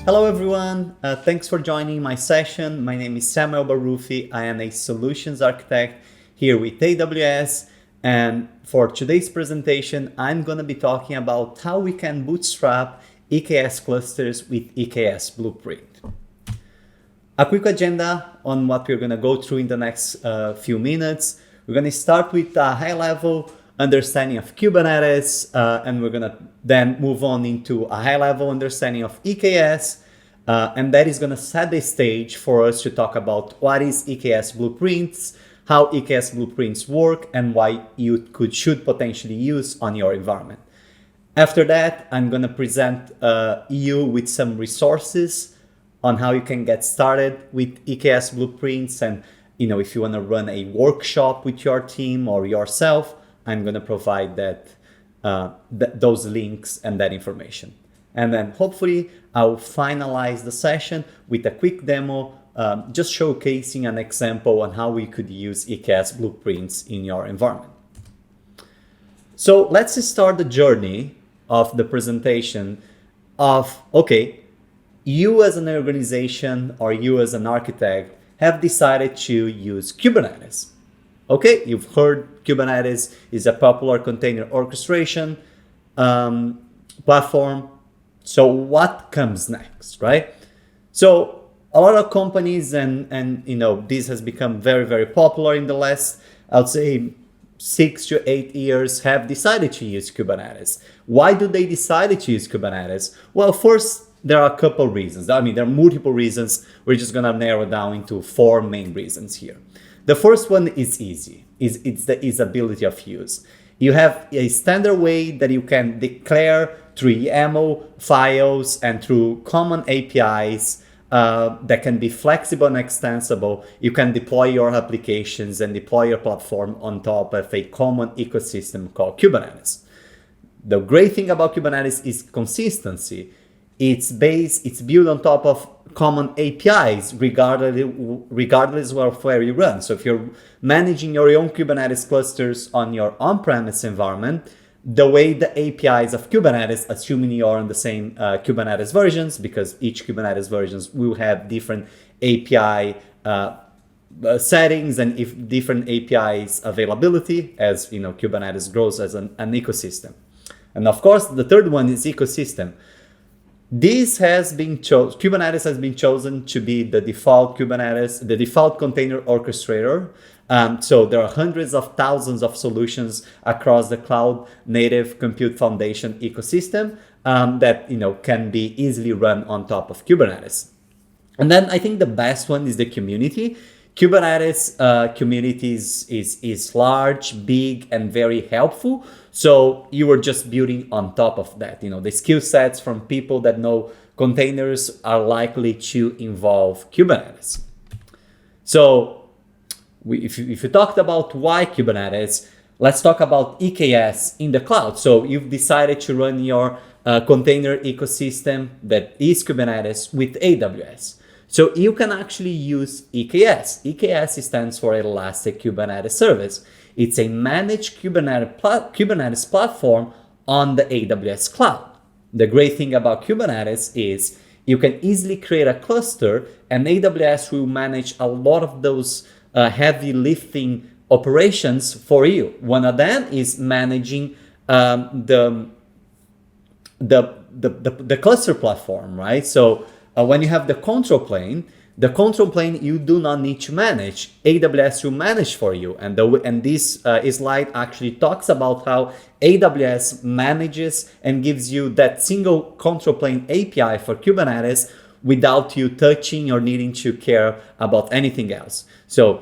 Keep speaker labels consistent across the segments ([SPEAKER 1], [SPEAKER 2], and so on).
[SPEAKER 1] Hello everyone, thanks for joining my session. My name is Samuel Baruffi. I am a solutions architect here with AWS, and for today's presentation I'm going to be talking about how we can bootstrap EKS clusters with EKS Blueprint. A quick agenda on what we're going to go through in the next few minutes. We're going to start with a high-level understanding of Kubernetes, and we're going to then move on into a high-level understanding of EKS, and that is going to set the stage for us to talk about what is EKS Blueprints, how EKS Blueprints work, and why you should potentially use on your environment. After that, I'm going to present you with some resources on how you can get started with EKS Blueprints, and if you want to run a workshop with your team or yourself, I'm going to provide those links and that information. And then hopefully I'll finalize the session with a quick demo, just showcasing an example on how we could use EKS Blueprints in your environment. So let's start the journey of the presentation of, okay, you as an organization or you as an architect have decided to use Kubernetes. Okay, you've heard Kubernetes is a popular container orchestration platform. So what comes next, right? So a lot of companies and this has become very, very popular in the last, I'll say 6 to 8 years, have decided to use Kubernetes. Why do they decide to use Kubernetes? Well, first, there are a couple reasons. I mean, there are multiple reasons. We're just gonna narrow down into 4 main reasons here. The first one is easy. It's the easeability of use. You have a standard way that you can declare through YAML files and through common APIs that can be flexible and extensible. You can deploy your applications and deploy your platform on top of a common ecosystem called Kubernetes. The great thing about Kubernetes is consistency. It's built on top of common APIs regardless of where you run. So if you're managing your own Kubernetes clusters on your on-premise environment, the way the APIs of Kubernetes, assuming you're on the same Kubernetes versions, because each Kubernetes versions will have different API settings and if different APIs availability as Kubernetes grows as an ecosystem. And of course, the third one is ecosystem. This has been Kubernetes has been chosen to be the default Kubernetes, the default container orchestrator. So there are hundreds of thousands of solutions across the cloud native compute foundation ecosystem that can be easily run on top of Kubernetes. And then I think the best one is the community. Kubernetes communities is large, big, and very helpful. So you are just building on top of that. The skill sets from people that know containers are likely to involve Kubernetes. So if you talked about why Kubernetes, let's talk about EKS in the cloud. So you've decided to run your container ecosystem that is Kubernetes with AWS. So you can actually use EKS. EKS stands for Elastic Kubernetes Service. It's a managed Kubernetes platform on the AWS cloud. The great thing about Kubernetes is you can easily create a cluster, and AWS will manage a lot of those heavy lifting operations for you. One of them is managing the cluster platform, right? So when you have the control plane you do not need to manage. AWS will manage for you. And this slide actually talks about how AWS manages and gives you that single control plane API for Kubernetes without you touching or needing to care about anything else. So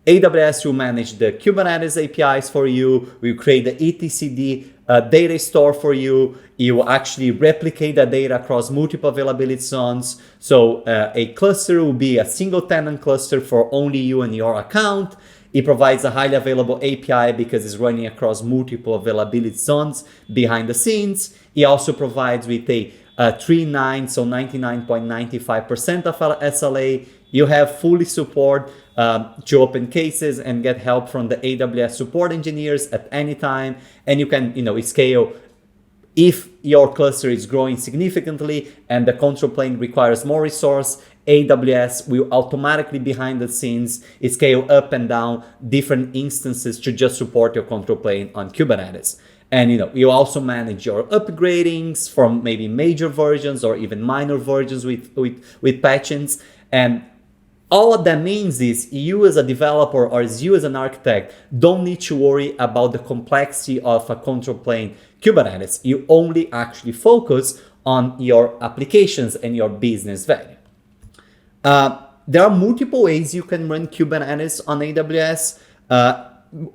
[SPEAKER 1] AWS will manage the Kubernetes APIs for you, will create the etcd data store for you. You will actually replicate the data across multiple availability zones. So a cluster will be a single tenant cluster for only you and your account. It provides a highly available API because it's running across multiple availability zones behind the scenes. It also provides with a 3.9, so 99.95% of SLA. You have fully support to open cases and get help from the AWS support engineers at any time. And you can, scale If your cluster is growing significantly and the control plane requires more resource, AWS will automatically behind the scenes scale up and down different instances to just support your control plane on Kubernetes. And you also manage your upgradings from maybe major versions or even minor versions with patches. And all what that means is you as a developer or as you as an architect don't need to worry about the complexity of a control plane Kubernetes. You only actually focus on your applications and your business value. There are multiple ways you can run Kubernetes on AWS.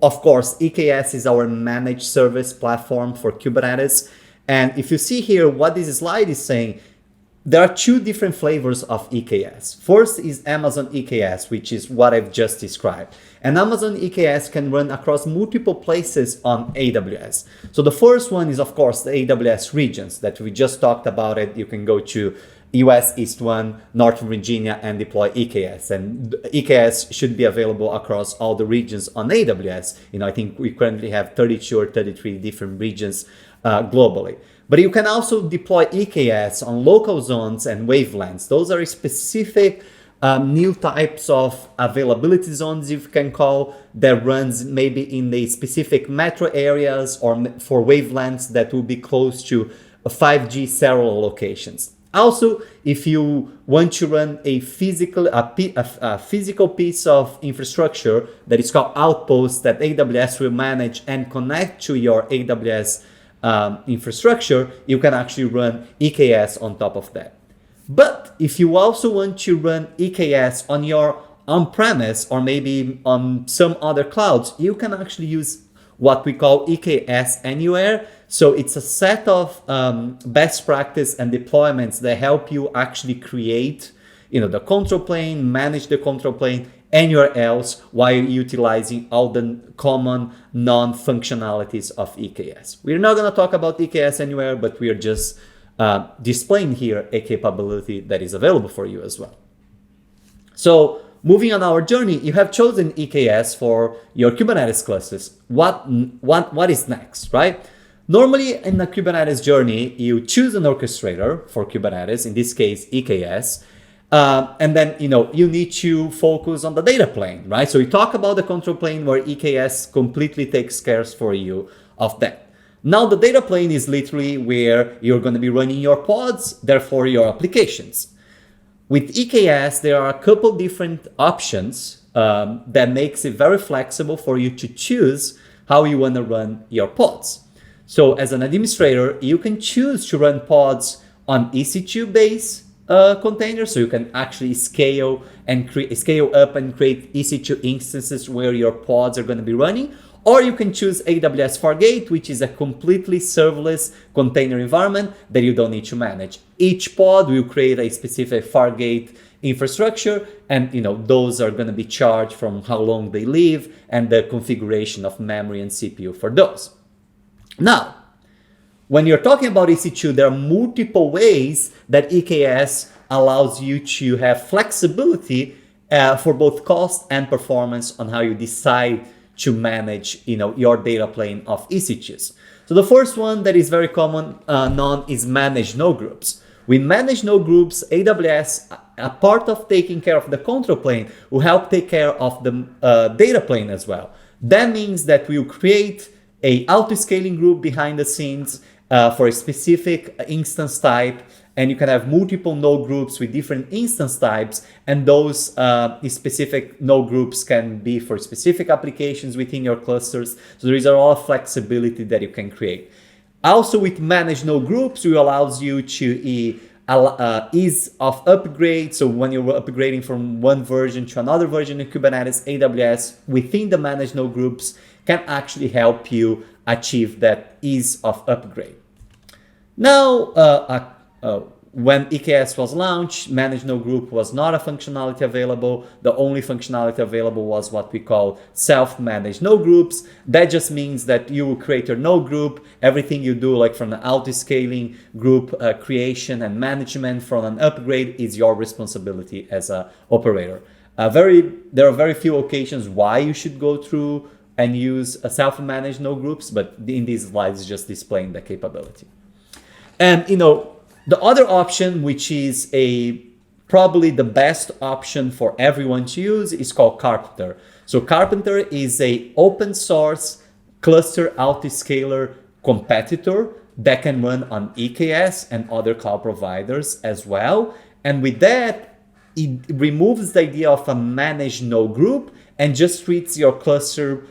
[SPEAKER 1] Of course, EKS is our managed service platform for Kubernetes. And if you see here what this slide is saying, there are two different flavors of EKS. First is Amazon EKS, which is what I've just described. And Amazon EKS can run across multiple places on AWS. So the first one is, of course, the AWS regions that we just talked about it. You can go to US East 1, Northern Virginia, and deploy EKS. And EKS should be available across all the regions on AWS. I think we currently have 32 or 33 different regions globally. But you can also deploy EKS on local zones and wavelengths. Those are specific new types of availability zones, if you can call, that runs maybe in the specific metro areas or for wavelengths that will be close to 5G cellular locations. Also, if you want to run a physical piece of infrastructure that is called Outpost that AWS will manage and connect to your AWS infrastructure, you can actually run EKS on top of that. But if you also want to run EKS on your on-premise or maybe on some other clouds, you can actually use what we call EKS Anywhere. So it's a set of best practice and deployments that help you actually create, the control plane, manage the control plane anywhere else while utilizing all the common non-functionalities of EKS. We're not going to talk about EKS Anywhere, but we are just displaying here a capability that is available for you as well. So moving on our journey, you have chosen EKS for your Kubernetes clusters. What is next, right? Normally in the Kubernetes journey, you choose an orchestrator for Kubernetes, in this case, EKS. And then, you need to focus on the data plane, right? So we talk about the control plane where EKS completely takes care for you of that. Now the data plane is literally where you're going to be running your pods, therefore your applications. With EKS, there are a couple different options that makes it very flexible for you to choose how you want to run your pods. So as an administrator, you can choose to run pods on EC2 base containers, so you can actually scale up and create EC2 instances where your pods are going to be running. Or you can choose AWS Fargate, which is a completely serverless container environment that you don't need to manage. Each pod will create a specific Fargate infrastructure, and those are going to be charged from how long they live and the configuration of memory and CPU for those. Now, when you're talking about EC2, there are multiple ways that EKS allows you to have flexibility for both cost and performance on how you decide to manage your data plane of EC2s. So the first one that is very common known is manage node groups. With manage node groups, AWS, a part of taking care of the control plane, will help take care of the data plane as well. That means that we'll create a auto-scaling group behind the scenes for a specific instance type, and you can have multiple node groups with different instance types, and those specific node groups can be for specific applications within your clusters. So there is a lot of flexibility that you can create. Also with managed node groups, it allows you to ease of upgrade. So when you're upgrading from one version to another version in Kubernetes, AWS within the managed node groups can actually help you achieve that ease of upgrade. Now, when EKS was launched, managed node group was not a functionality available. The only functionality available was what we call self-managed node groups. That just means that you will create your node group. Everything you do, like from the auto-scaling group creation and management from an upgrade, is your responsibility as an operator. There are very few occasions why you should go through and use a self-managed node groups, but in these slides, just displaying the capability. And the other option, which is probably the best option for everyone to use, is called Carpenter. So Carpenter is a open source cluster autoscaler competitor that can run on EKS and other cloud providers as well. And with that, it removes the idea of a managed node group and just treats your cluster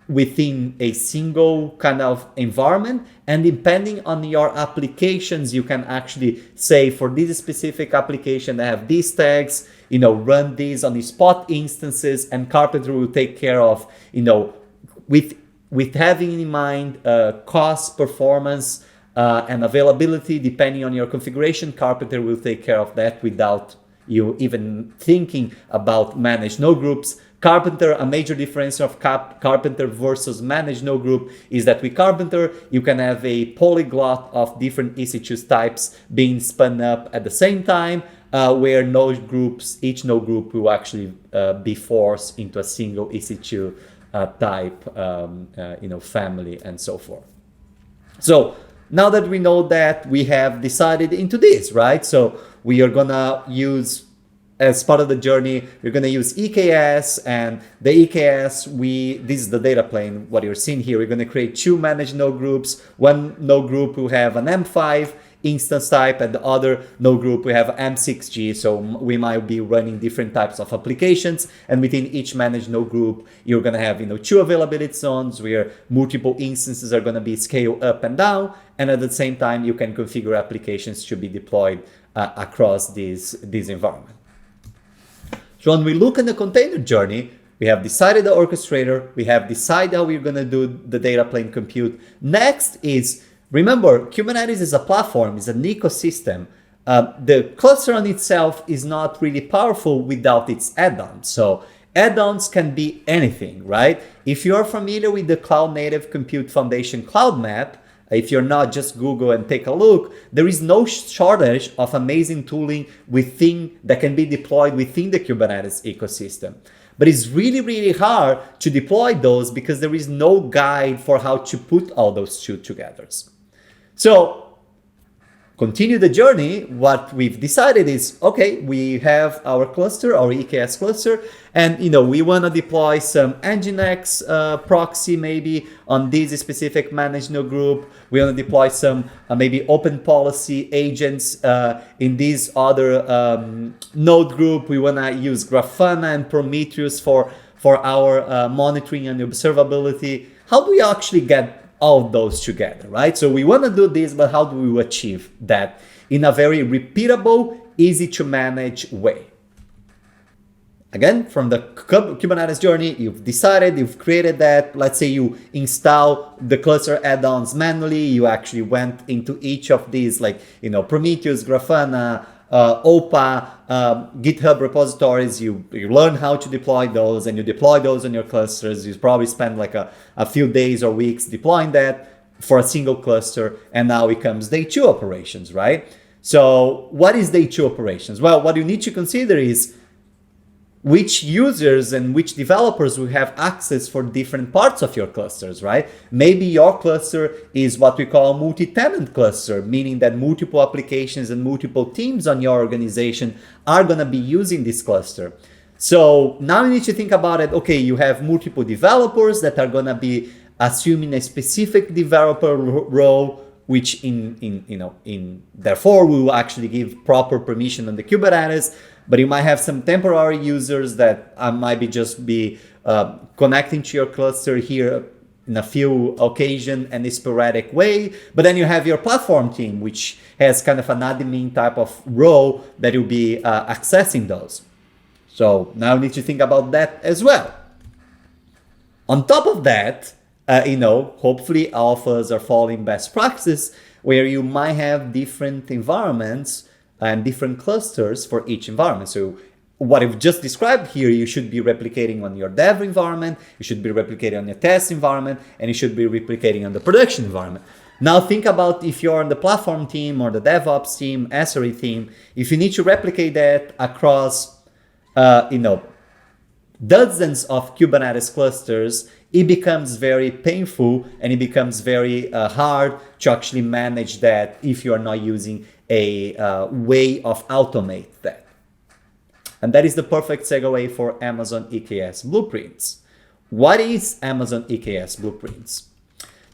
[SPEAKER 1] within a single kind of environment. And depending on your applications, you can actually say, for this specific application, I have these tags, run these on the spot instances, and Carpenter will take care of, with having in mind cost, performance, and availability, depending on your configuration. Carpenter will take care of that without you even thinking about managed node groups. Carpenter, a major difference of Carpenter versus managed node group is that with Carpenter, you can have a polyglot of different EC2 types being spun up at the same time, where each node group will actually be forced into a single EC2 type, family, and so forth. So now that we know that, we have decided into this, right? So we are gonna use, as part of the journey, we're going to use EKS, and the EKS, this is the data plane, what you're seeing here. We're going to create 2 managed node groups. One node group will have an M5 instance type, and the other node group we have M6G. So we might be running different types of applications, and within each managed node group, you're going to have 2 availability zones where multiple instances are going to be scaled up and down, and at the same time, you can configure applications to be deployed across this environment. So when we look at the container journey, we have decided the orchestrator, we have decided how we're going to do the data plane compute. Next is, remember, Kubernetes is a platform, is an ecosystem. The cluster on itself is not really powerful without its add-ons. So add-ons can be anything, right? If you're familiar with the Cloud Native Compute Foundation Cloud Map, if you're not, just Google and take a look. There is no shortage of amazing tooling that can be deployed within the Kubernetes ecosystem. But it's really, really hard to deploy those because there is no guide for how to put all those two together. So continue the journey. What we've decided is, okay, we have our cluster, our EKS cluster, and we want to deploy some Nginx proxy maybe on this specific managed node group. We want to deploy some maybe open policy agents in this other node group. We want to use Grafana and Prometheus for our monitoring and observability. How do we actually get all of those together, right? So we want to do this, but how do we achieve that in a very repeatable, easy to manage way? Again, from the Kubernetes journey, you've decided, you've created that. Let's say you install the cluster add-ons manually. You actually went into each of these, like, Prometheus, Grafana, OPA, GitHub repositories. You learn how to deploy those, and you deploy those on your clusters. You probably spend like a few days or weeks deploying that for a single cluster, and now it comes day 2 operations, right? So what is day 2 operations? Well, what you need to consider is which users and which developers will have access for different parts of your clusters, right? Maybe your cluster is what we call a multi-tenant cluster, meaning that multiple applications and multiple teams on your organization are going to be using this cluster. So now you need to think about it. Okay, you have multiple developers that are going to be assuming a specific developer role, which therefore will actually give proper permission on the Kubernetes. But you might have some temporary users that might be connecting to your cluster here in a few occasions and a sporadic way. But then you have your platform team, which has kind of an admin type of role that will be accessing those. So now you need to think about that as well. On top of that, hopefully all of us are following best practice where you might have different environments and different clusters for each environment. So what I've just described here, you should be replicating on your dev environment, you should be replicating on your test environment, and you should be replicating on the production environment. Now think about if you're on the platform team or the DevOps team, SRE team, if you need to replicate that across, dozens of Kubernetes clusters, it becomes very painful and it becomes very hard to actually manage that if you are not using a way of automate that. And that is the perfect segue for Amazon EKS Blueprints. What is Amazon EKS Blueprints?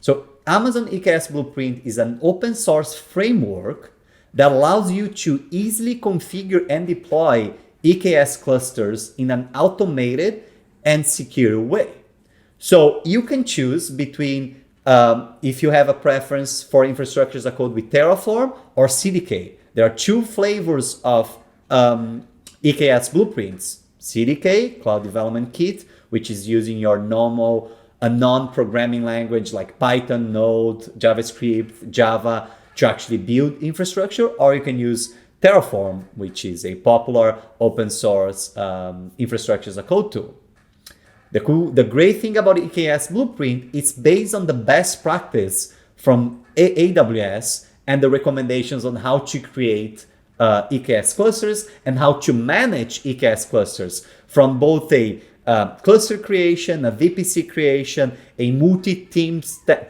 [SPEAKER 1] So Amazon EKS Blueprint is an open source framework that allows you to easily configure and deploy EKS clusters in an automated and secure way. So you can choose between if you have a preference for infrastructure as a code with Terraform or CDK. There are two flavors of EKS blueprints: CDK, Cloud Development Kit, which is using your normal non-programming language like Python, Node, JavaScript, Java to actually build infrastructure, or you can use Terraform, which is a popular open source infrastructure as a code tool. The great thing about EKS Blueprint is based on the best practice from AWS and the recommendations on how to create EKS clusters and how to manage EKS clusters, from both a cluster creation, a VPC creation, a multi-team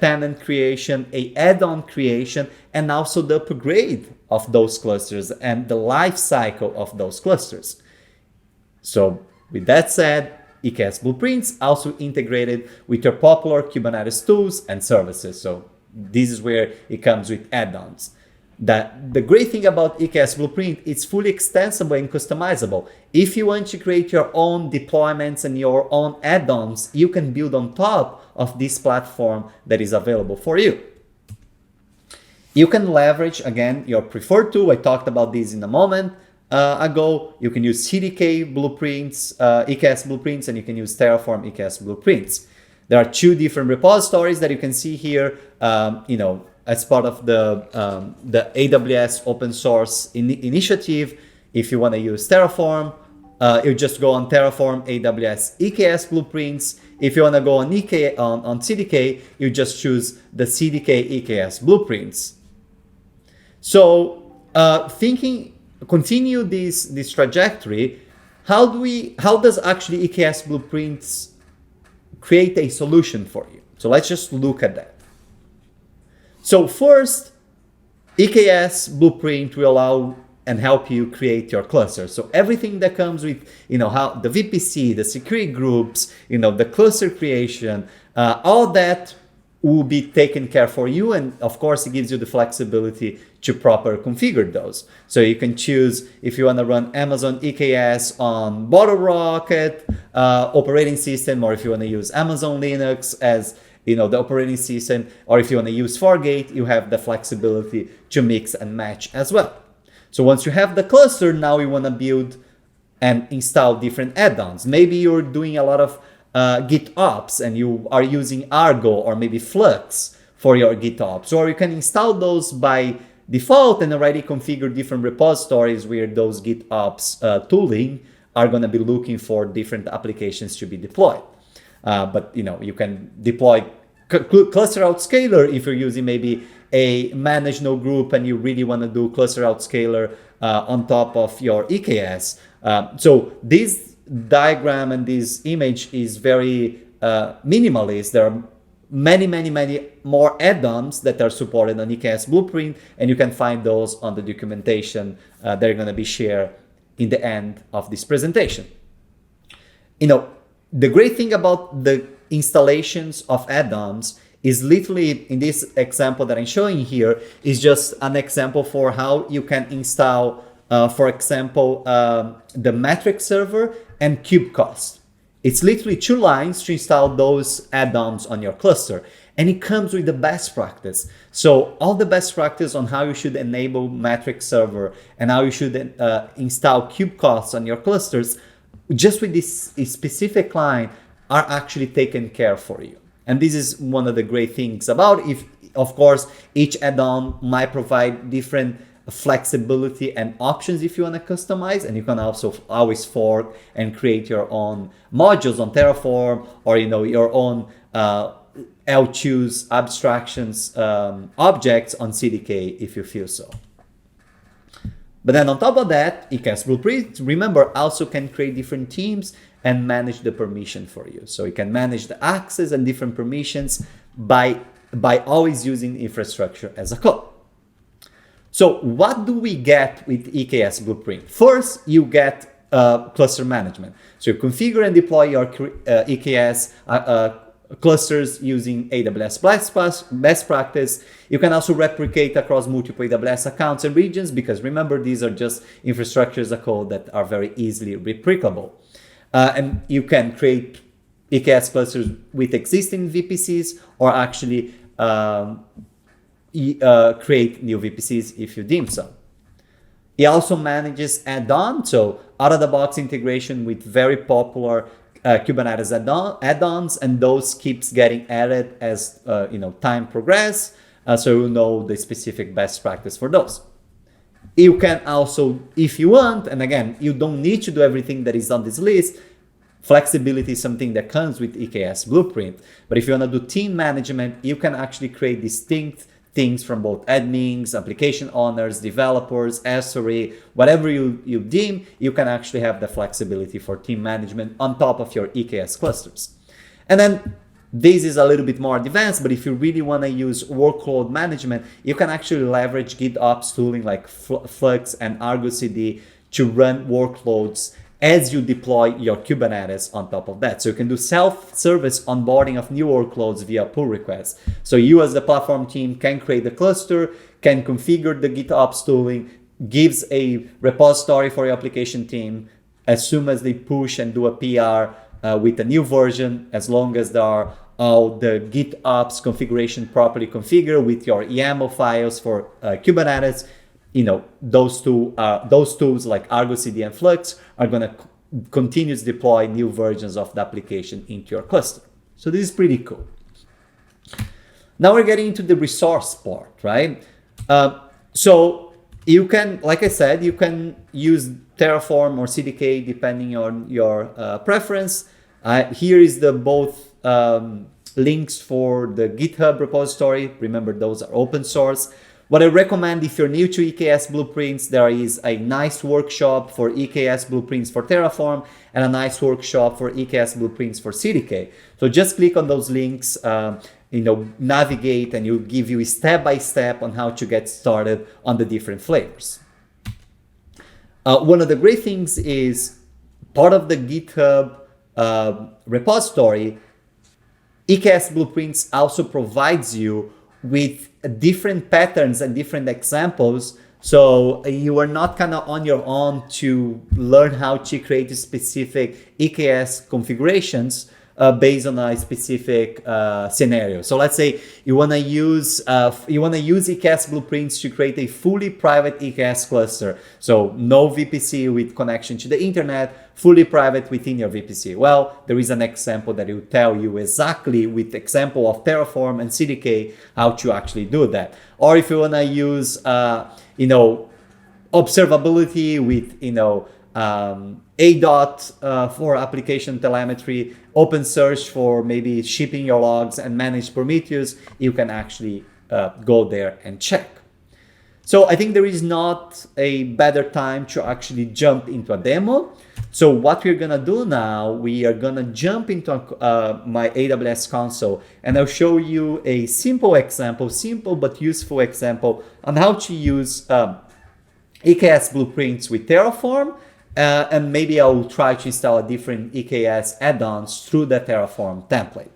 [SPEAKER 1] tenant creation, a add-on creation, and also the upgrade of those clusters and the life cycle of those clusters. So with that said, EKS Blueprints also integrated with your popular Kubernetes tools and services. So this is where it comes with add-ons. The great thing about EKS Blueprint, it's fully extensible and customizable. If you want to create your own deployments and your own add-ons, you can build on top of this platform that is available for you. You can leverage, again, your preferred tool. I talked about this in a moment ago. You can use CDK blueprints, EKS blueprints, and you can use Terraform EKS blueprints. There are two different repositories that you can see here, as part of the AWS open source initiative. If you want to use Terraform, you just go on Terraform AWS EKS blueprints. If you want to go on on CDK, you just choose the CDK EKS blueprints. So continue this trajectory. How does actually EKS blueprints create a solution for you? So let's just look at that. So first, EKS Blueprint will allow and help you create your cluster. So everything that comes with, how the VPC, the security groups, the cluster creation, all that will be taken care for you. And of course, it gives you the flexibility to properly configure those. So you can choose if you want to run Amazon EKS on Bottle Rocket operating system, or if you want to use Amazon Linux as the operating system, or if you want to use Fargate, you have the flexibility to mix and match as well. So once you have the cluster, now you want to build and install different add-ons. Maybe you're doing a lot of GitOps and you are using Argo or maybe Flux for your GitOps, or you can install those by default and already configure different repositories where those GitOps tooling are going to be looking for different applications to be deployed. But you can deploy cluster out scaler if you're using maybe a managed node group and you really want to do cluster out scaler on top of your EKS. So this diagram and this image is very minimalist. There are many more add-ons that are supported on EKS Blueprint, and you can find those on the documentation that are going to be shared in the end of this presentation. The great thing about the installations of add-ons is literally, in this example that I'm showing here, is just an example for how you can install, for example, the metric server and kubecast. It's literally 2 lines to install those add-ons on your cluster. And it comes with the best practice. So all the best practice on how you should enable metric server and how you should install kubecast on your clusters, just with this specific line, are actually taken care for you. And this is one of the great things about it. Of course, each add-on might provide different flexibility and options if you want to customize, and you can also always fork and create your own modules on Terraform, or your own L2s abstractions objects on CDK if you feel so. But then on top of that, EKS Blueprint, remember, also can create different teams and manage the permission for you. So you can manage the access and different permissions by always using infrastructure as a code. So what do we get with EKS Blueprint? First, you get cluster management. So you configure and deploy your EKS clusters using AWS best practice. You can also replicate across multiple AWS accounts and regions, because remember, these are just infrastructure as a code that are very easily replicable. And you can create EKS clusters with existing VPCs, or actually create new VPCs if you deem so. It also manages add-ons, so out-of-the-box integration with very popular Kubernetes add-ons, and those keeps getting added as time progress, so you know the specific best practice for those. You can also, if you want, and again, you don't need to do everything that is on this list. Flexibility is something that comes with EKS Blueprint, but if you want to do team management, you can actually create distinct things from both admins, application owners, developers, SRE, whatever you deem, you can actually have the flexibility for team management on top of your EKS clusters. And then this is a little bit more advanced, but if you really want to use workload management, you can actually leverage GitOps tooling like Flux and Argo CD to run workloads as you deploy your Kubernetes on top of that. So you can do self-service onboarding of new workloads via pull requests. So you as the platform team can create a cluster, can configure the GitOps tooling, gives a repository for your application team. As soon as they push and do a PR with a new version, as long as there are all the GitOps configuration properly configured with your YAML files for Kubernetes, those tools like Argo CD and Flux are going to continuously deploy new versions of the application into your cluster. So this is pretty cool. Now we're getting into the resource part, right? So you can, like I said, you can use Terraform or CDK depending on your preference. Here is the both links for the GitHub repository. Remember, those are open source. What I recommend, if you're new to EKS Blueprints, there is a nice workshop for EKS Blueprints for Terraform and a nice workshop for EKS Blueprints for CDK. So just click on those links, navigate, and it'll give you step-by-step on how to get started on the different flavors. One of the great things is part of the GitHub repository, EKS Blueprints also provides you with different patterns and different examples, so you are not kind of on your own to learn how to create specific EKS configurations based on a specific scenario. So let's say you want to use EKS Blueprints to create a fully private EKS cluster, so no VPC with connection to the internet, fully private within your VPC. Well, there is an example that will tell you exactly with example of Terraform and CDK how to actually do that. Or if you want to use observability with ADOT for application telemetry, OpenSearch for maybe shipping your logs and manage Prometheus, you can actually go there and check. So I think there is not a better time to actually jump into a demo. So what we're gonna do now, we are gonna jump into my AWS console, and I'll show you a simple example, simple but useful example on how to use EKS Blueprints with Terraform. And maybe I'll try to install a different EKS add-ons through the Terraform template.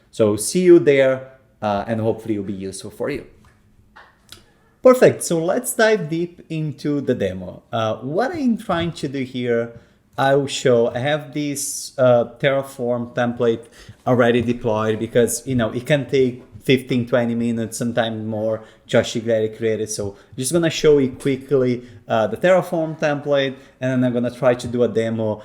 [SPEAKER 1] So see you there, and hopefully it'll be useful for you. Perfect, so let's dive deep into the demo. What I'm trying to do here, I have this Terraform template already deployed, because it can take 15-20 minutes, sometimes more, to actually get it created. So I'm just gonna show you quickly the Terraform template, and then I'm gonna try to do a demo,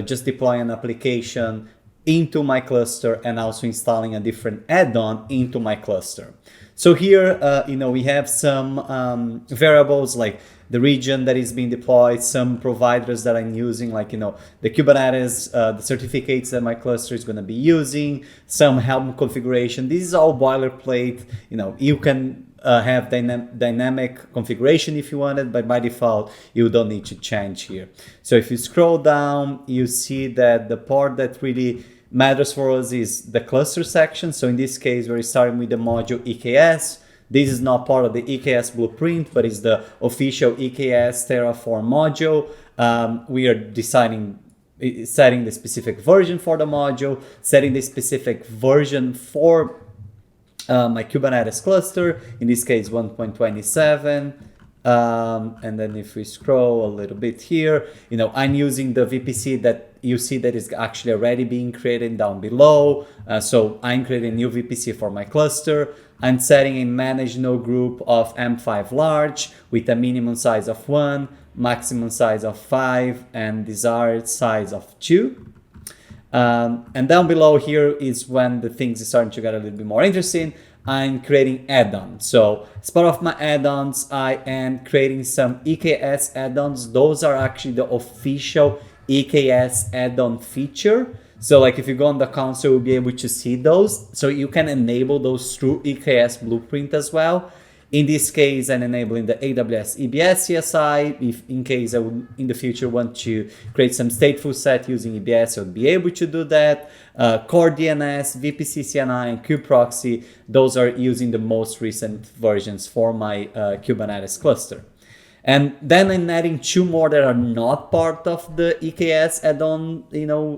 [SPEAKER 1] just deploy an application into my cluster and also installing a different add-on into my cluster. So here, we have some variables like the region that is being deployed, some providers that I'm using, like, the Kubernetes, the certificates that my cluster is going to be using, some Helm configuration. This is all boilerplate. You can have dynamic configuration if you want it, but by default, you don't need to change here. So if you scroll down, you see that the part that really matters for us is the cluster section. So in this case, we're starting with the module EKS. This is not part of the EKS blueprint, but it's the official EKS Terraform module. We are setting the specific version for the module, setting the specific version for my Kubernetes cluster, in this case 1.27. And then if we scroll a little bit here, I'm using the VPC that you see that is actually already being created down below. So I'm creating a new VPC for my cluster. I'm setting a manage node group of M5 large with a minimum size of 1, maximum size of 5, and desired size of 2. And down below here is when the things are starting to get a little bit more interesting. I'm creating add-ons. So as part of my add-ons, I am creating some EKS add-ons. Those are actually the official EKS add-on feature. So like if you go on the console, you'll be able to see those. So you can enable those through EKS Blueprint as well. In this case, I'm enabling the AWS EBS CSI. If in case I would in the future want to create some stateful set using EBS, I would be able to do that. Core DNS, VPC CNI, and kubeproxy, those are using the most recent versions for my Kubernetes cluster. And then I'm adding 2 more that are not part of the EKS add-on,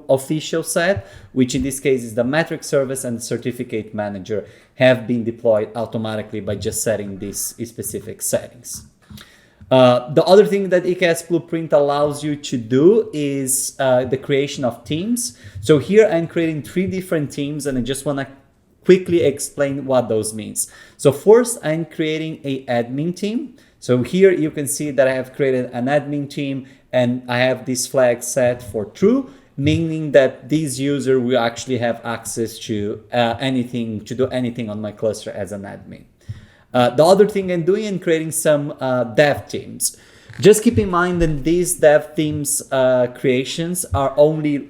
[SPEAKER 1] official set, which in this case is the metric service and the certificate manager have been deployed automatically by just setting these specific settings. The other thing that EKS Blueprint allows you to do is the creation of teams. So here I'm creating 3 different teams, and I just want to quickly explain what those means. So first, I'm creating a admin team. So here you can see that I have created an admin team, and I have this flag set for true, meaning that this user will actually have access to to do anything on my cluster as an admin. The other thing I'm doing is creating some dev teams. Just keep in mind that these dev teams creations are only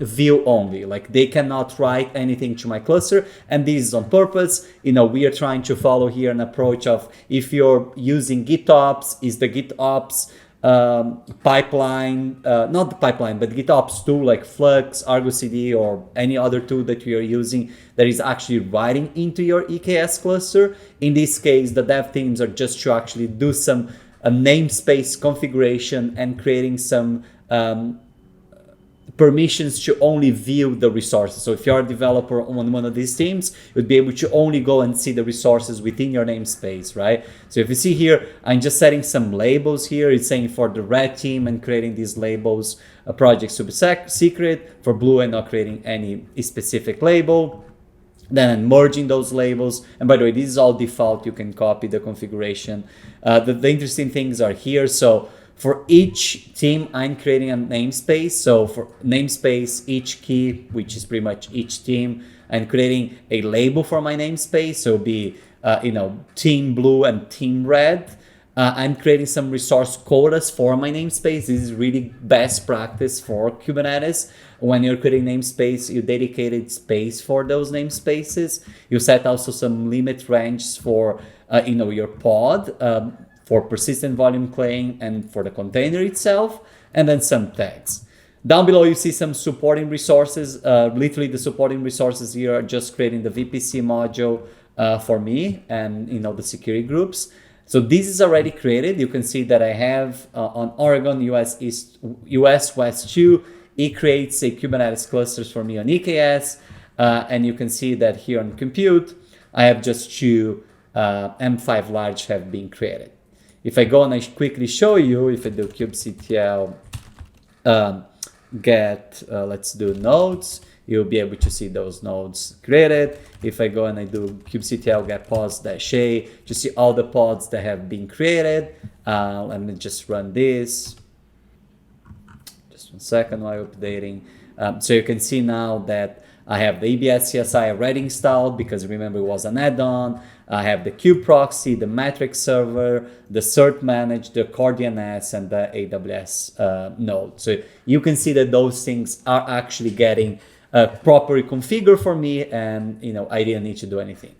[SPEAKER 1] view only, like they cannot write anything to my cluster, and this is on purpose. We are trying to follow here an approach of, if you're using GitOps, is the GitOps pipeline, not the pipeline, but GitOps tool like Flux, Argo CD, or any other tool that you are using that is actually writing into your EKS cluster. In this case, the dev teams are just to actually do some namespace configuration and creating some permissions to only view the resources. So if you're a developer on one of these teams, you'd be able to only go and see the resources within your namespace, right? So if you see here, I'm just setting some labels here. It's saying for the red team and creating these labels, projects to be secret. For blue, I'm not creating any specific label. Then I'm merging those labels. And by the way, this is all default. You can copy the configuration. The interesting things are here. So for each team, I'm creating a namespace. So for namespace, each key, which is pretty much each team, I'm creating a label for my namespace. So it'll be, team blue and team red. I'm creating some resource quotas for my namespace. This is really best practice for Kubernetes. When you're creating namespace, you dedicated space for those namespaces. You set also some limit ranges for, your pod, for persistent volume claim and for the container itself, and then some tags. Down below, you see some supporting resources. Literally, the supporting resources here are just creating the VPC module for me and, the security groups. So this is already created. You can see that I have on Oregon, US West 2, it creates a Kubernetes clusters for me on EKS. And you can see that here on compute, I have just 2 M5 large have been created. If I go and I quickly show you, if I do kubectl get, let's do nodes, you'll be able to see those nodes created. If I go and I do kubectl get pods-a to see all the pods that have been created. Let me just run this. Just 1 second while updating. So you can see now that I have the EBS CSI already installed, because remember it was an add-on. I have the kubeproxy, the metric server, the cert manage, the core DNS, and the AWS node. So you can see that those things are actually getting properly configured for me, and I didn't need to do anything.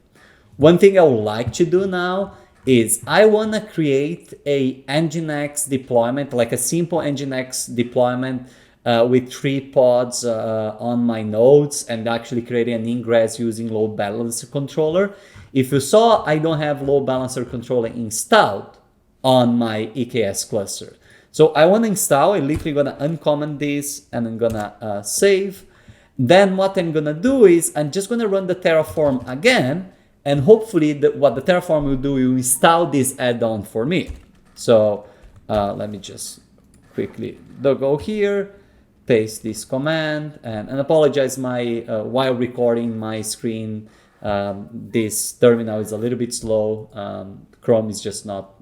[SPEAKER 1] one thing I would like to do now is I want to create a Nginx deployment, like a simple Nginx deployment with 3 pods on my nodes, and actually creating an ingress using load balancer controller. If you saw, I don't have load balancer controller installed on my EKS cluster. So I want to install, I'm literally going to uncomment this, and I'm going to save. Then what I'm going to do is I'm just going to run the Terraform again, and hopefully what the Terraform will do, will install this add-on for me. So let me just quickly go here, paste this command, and apologize while recording my screen, this terminal is a little bit slow. Chrome is just not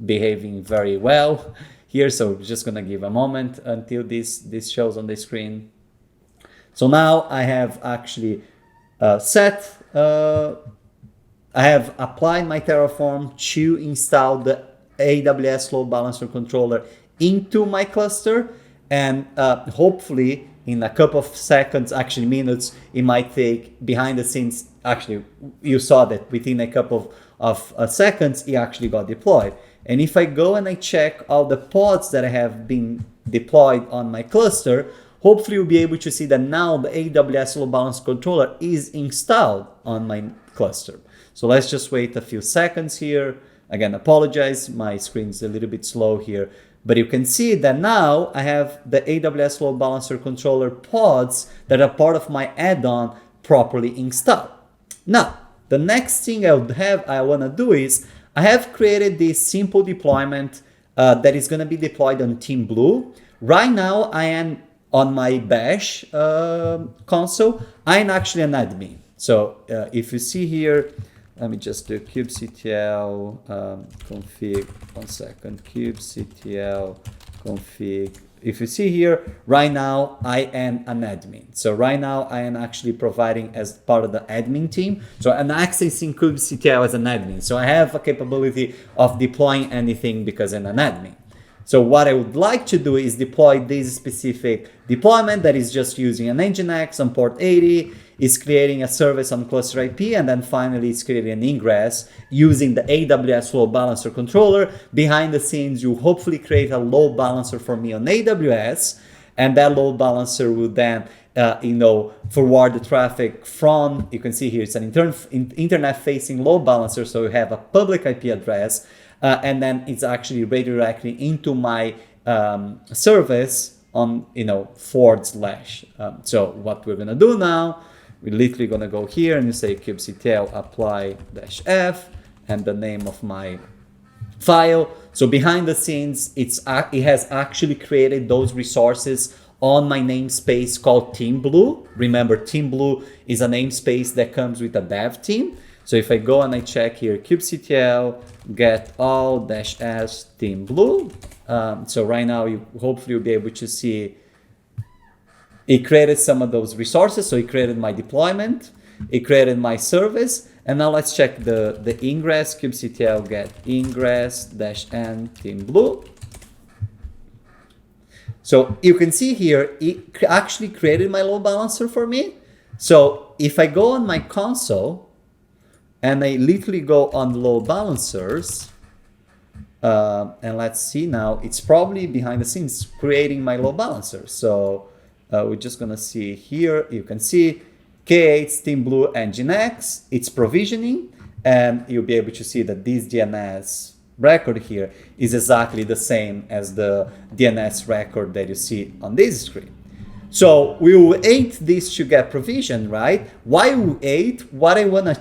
[SPEAKER 1] behaving very well here, so we're just gonna give a moment until this shows on the screen. So now I have actually I have applied my Terraform to install the AWS load balancer controller into my cluster, and hopefully in a couple of seconds, actually minutes, it might take behind the scenes. Actually, you saw that within a couple of seconds, it actually got deployed. And if I go and I check all the pods that have been deployed on my cluster, hopefully you'll be able to see that now the AWS load balancer controller is installed on my cluster. So let's just wait a few seconds here. Again, apologize, my screen's a little bit slow here. But you can see that now I have the AWS load balancer controller pods that are part of my add-on properly installed. Now, the next thing I want to do is I have created this simple deployment that is going to be deployed on Team Blue. Right now, I am on my Bash console. I'm actually an admin. So if you see here, let me just do kubectl config, one second, kubectl config. If you see here, right now I am an admin. So right now I am actually providing as part of the admin team. So I'm accessing kubectl as an admin. So I have a capability of deploying anything because I'm an admin. So what I would like to do is deploy this specific deployment that is just using an Nginx on port 80, is creating a service on cluster IP, and then finally it's creating an ingress using the AWS load balancer controller. Behind the scenes, you hopefully create a load balancer for me on AWS, and that load balancer will then forward the traffic from, you can see here, it's an internet-facing load balancer, so you have a public IP address, and then it's actually redirecting into my service on, /. So what we're gonna do now, we're literally gonna go here and you say kubectl apply -f and the name of my file. So behind the scenes, it has actually created those resources on my namespace called Team Blue. Remember, Team Blue is a namespace that comes with a dev team. So if I go and I check here, kubectl get all -s Team Blue. So right now, hopefully you'll be able to see it created some of those resources. So it created my deployment, it created my service, and now let's check the ingress, kubectl get ingress -n Team Blue. So you can see here, it actually created my load balancer for me. So if I go on my console and I literally go on load balancers, and let's see now, it's probably behind the scenes creating my load balancer. So we're just gonna see here, you can see K8 Team Blue Nginx, it's provisioning, and you'll be able to see that this DNS record here is exactly the same as the DNS record that you see on this screen. So we will wait this to get provisioned, right? Why we wait? What I wanna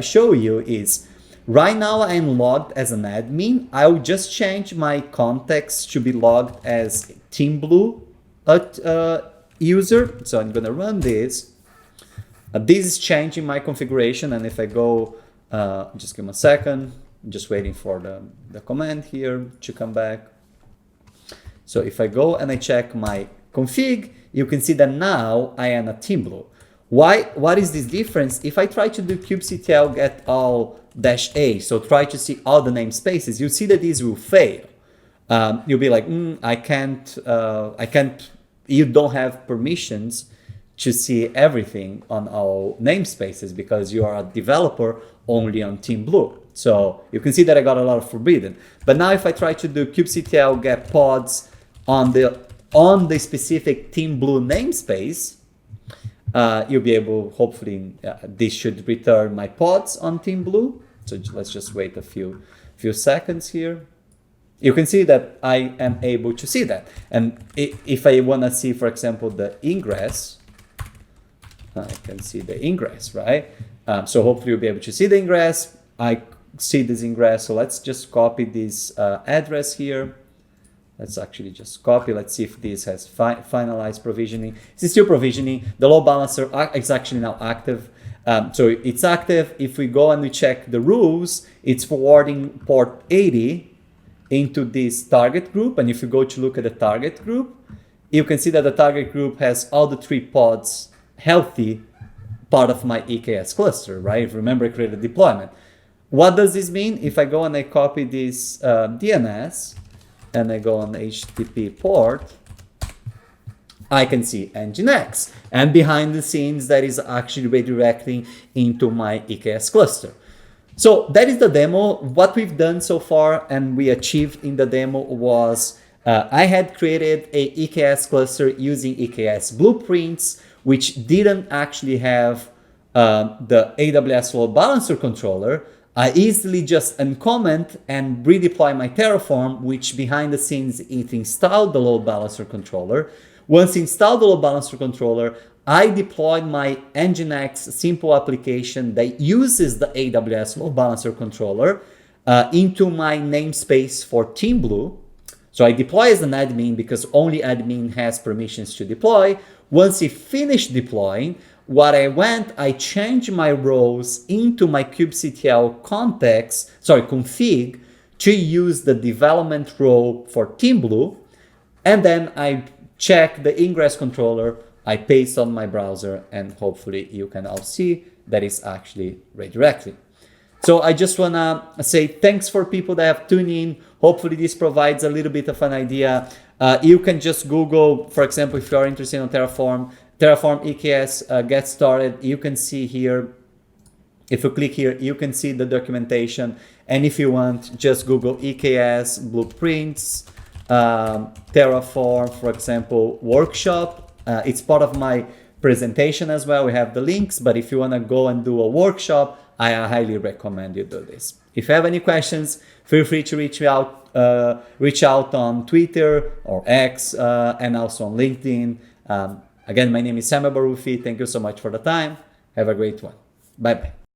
[SPEAKER 1] show you is, right now I'm logged as an admin. I will just change my context to be logged as Team Blue user. So I'm gonna run this. This is changing my configuration, and if I go, just give me a second, I'm just waiting for the command here to come back. So if I go and I check my config, you can see that now I am a Team Blue. What is this difference? If I try to do kubectl get all -a, so try to see all the namespaces, you see that these will fail. You'll be like, I can't, you don't have permissions to see everything on our namespaces because you are a developer only on Team Blue. So you can see that I got a lot of forbidden. But now if I try to do kubectl get pods on the specific Team Blue namespace, you'll be able, hopefully, this should return my pods on Team Blue. So let's just wait a few seconds here. You can see that I am able to see that. And if I want to see, for example, the ingress, I can see the ingress, right? So hopefully you'll be able to see the ingress. I see this ingress. So let's just copy this address here. Let's actually just copy. Let's see if this has finalized provisioning. It's still provisioning. The load balancer is actually now active. So it's active. If we go and we check the rules, it's forwarding port 80 into this target group. And if you go to look at the target group, you can see that the target group has all the 3 pods healthy part of my EKS cluster, right? Remember, I created deployment. What does this mean? If I go and I copy this DNS and I go on HTTP port, I can see Nginx. And behind the scenes, that is actually redirecting into my EKS cluster. So that is the demo. What we've done so far and we achieved in the demo was I had created a EKS cluster using EKS blueprints, which didn't actually have the AWS load balancer controller. I easily just uncomment and redeploy my Terraform, which behind the scenes, it installed the load balancer controller. Once installed the load balancer controller, I deployed my Nginx simple application that uses the AWS load balancer controller into my namespace for Team Blue. So I deploy as an admin because only admin has permissions to deploy. Once it finished deploying, I changed my roles into my kubectl config to use the development role for Team Blue. And then I check the ingress controller, I paste on my browser, and hopefully you can all see that it's actually redirecting. So I just wanna say thanks for people that have tuned in. Hopefully this provides a little bit of an idea. You can just Google, for example, if you're interested in Terraform EKS get started. You can see here, if you click here, you can see the documentation. And if you want, just Google EKS blueprints, Terraform, for example, workshop. It's part of my presentation as well. We have the links, but if you want to go and do a workshop, I highly recommend you do this. If you have any questions, feel free to reach out on Twitter or X and also on LinkedIn. Again, my name is Samuel Baruffi. Thank you so much for the time. Have a great one. Bye-bye.